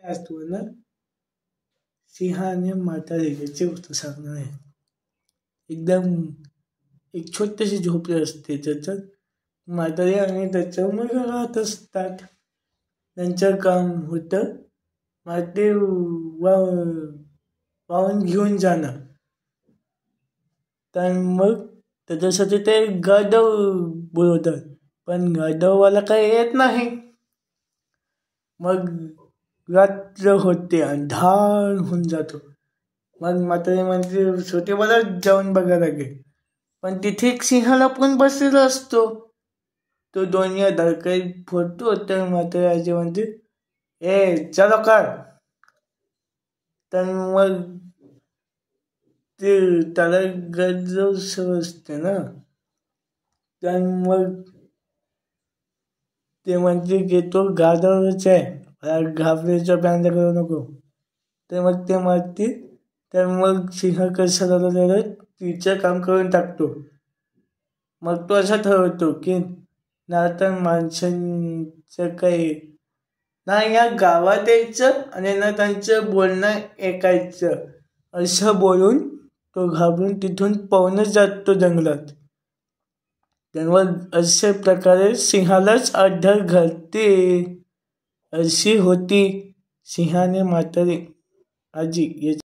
असतो ना, सिंह आणि म्हातारे याची गोष्ट सांगणार आहे. एकदम एक छोटीशी झोपडी असते, त्याच्यात म्हातारे आणि त्याच्या मुलगा राहत असतात. त्यांचं काम होतं माती वाहून घेऊन जाणं. तर मग त्याच्यासाठी ते गाढव बोलवतात, पण गाढववाला काही येत नाही. मग रात्र होते, अंधार होऊन जातो. मग म्हातारी म्हणते छोटे मला जाऊन बघायला लागेल. पण तिथे एक सिंह लपून बसलेला असतो. तो दोन्ही धडकाई फोडतो. तर म्हातारी आजी म्हणते चलो कर. तर मग ते त्याला गजब समजते ना. तर मग ते म्हणते की तो गाढवच आहे, घाबरायचा प्लॅन करू नको. तर मग ते म्हणते, तर मग सिंह कसं झालं तिचं काम करून टाकतो. मग तो असा ठरवतो की ना तर माणसांचं काही ना या गावात यायचं आणि ना त्यांचं बोलणं ऐकायचं, असं बोलून तो घाबरून तिथून पळूनच जातो जंगलात. तेव्हा अशा प्रकारे सिंहालाच अड्डर घालते. अशी होती सिंह आणि म्हातारी आजी.